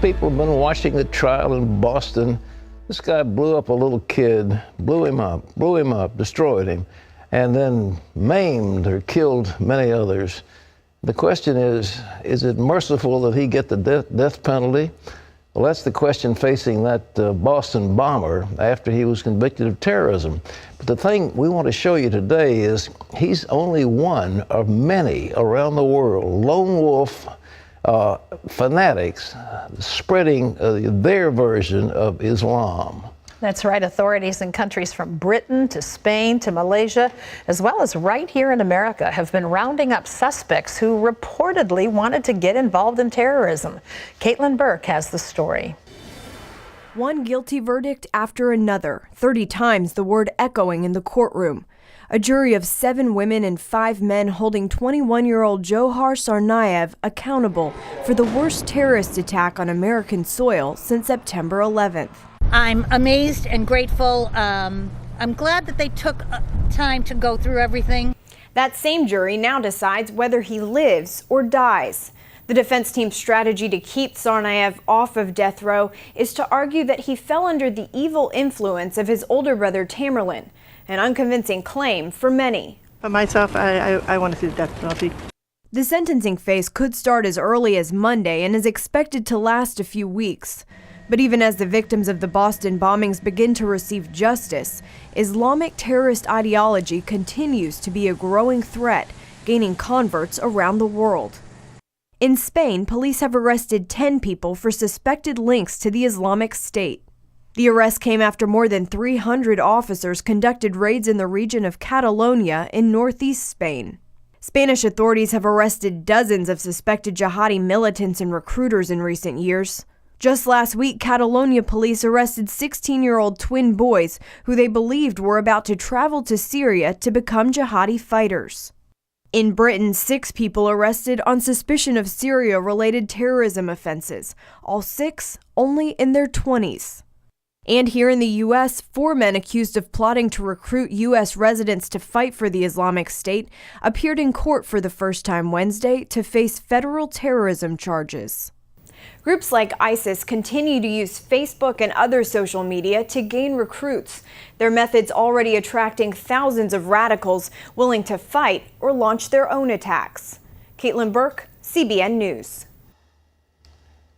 people have been watching the trial in Boston. This guy blew up a little kid, blew him up, destroyed him, and then maimed or killed many others. The question is it merciful that he get the death penalty? Well, that's the question facing that Boston bomber after he was convicted of terrorism. But the thing we want to show you today is he's only one of many around the world, lone wolf fanatics spreading their version of Islam. That's right. Authorities in countries from Britain to Spain to Malaysia, as well as right here in America, have been rounding up suspects who reportedly wanted to get involved in terrorism. Caitlin Burke has the story. One guilty verdict after another, 30 times the word echoing in the courtroom. A jury of 7 women and 5 men holding 21-year-old Dzhokhar Tsarnaev accountable for the worst terrorist attack on American soil since September 11th. I'm amazed and grateful. I'm glad that they took time to go through everything. That same jury now decides whether he lives or dies. The defense team's strategy to keep Tsarnaev off of death row is to argue that he fell under the evil influence of his older brother Tamerlan, an unconvincing claim for many. For myself, I want to see the death penalty. The sentencing phase could start as early as Monday and is expected to last a few weeks. But even as the victims of the Boston bombings begin to receive justice, Islamic terrorist ideology continues to be a growing threat, gaining converts around the world. In Spain, police have arrested 10 people for suspected links to the Islamic State. The arrest came after more than 300 officers conducted raids in the region of Catalonia in northeast Spain. Spanish authorities have arrested dozens of suspected jihadi militants and recruiters in recent years. Just last week, Catalonia police arrested 16-year-old twin boys who they believed were about to travel to Syria to become jihadi fighters. In Britain, 6 people arrested on suspicion of Syria-related terrorism offenses, all 6 only in their 20s. And here in the U.S., 4 men accused of plotting to recruit U.S. residents to fight for the Islamic State appeared in court for the first time Wednesday to face federal terrorism charges. Groups like ISIS continue to use Facebook and other social media to gain recruits, their methods already attracting thousands of radicals willing to fight or launch their own attacks. Caitlin Burke, CBN News.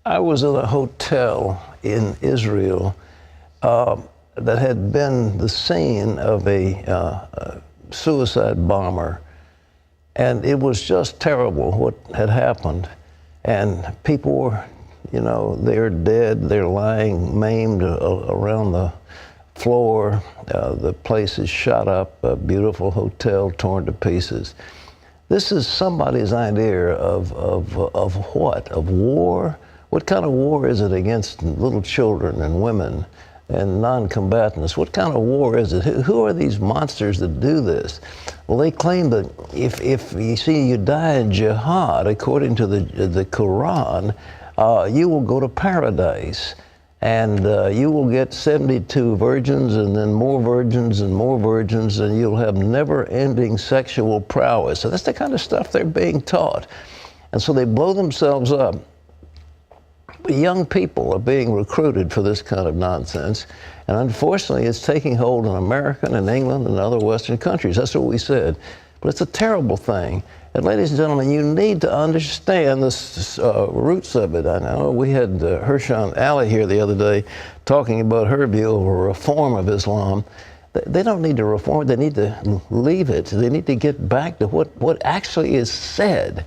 I was at a hotel in Israel that had been the scene of a suicide bomber, and it was just terrible what had happened. And people were, they're dead, they're lying maimed around the floor. The place is shot up, a beautiful hotel torn to pieces. This is somebody's idea of what? Of war? What kind of war is it against little children and women and non-combatants? What kind of war is it? Who are these monsters that do this? Well, they claim that if you die in jihad, according to the Quran, you will go to paradise, and you will get 72 virgins and then more virgins and more virgins, and you'll have never-ending sexual prowess. So that's the kind of stuff they're being taught. And so they blow themselves up. Young people are being recruited for this kind of nonsense, and unfortunately it's taking hold in America and England and other Western countries. That's what we said. But it's a terrible thing. And ladies and gentlemen, you need to understand the roots of it. I know we had Hershan Ali here the other day talking about her view of a reform of Islam. They don't need to reform it. They need to leave it. They need to get back to what actually is said.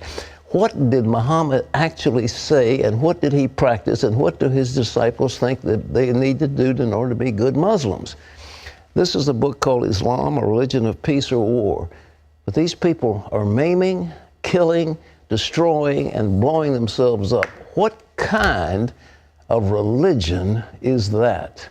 What did Muhammad actually say, and what did he practice, and what do his disciples think that they need to do in order to be good Muslims? This is a book called Islam, A Religion of Peace or War. But these people are maiming, killing, destroying, and blowing themselves up. What kind of religion is that?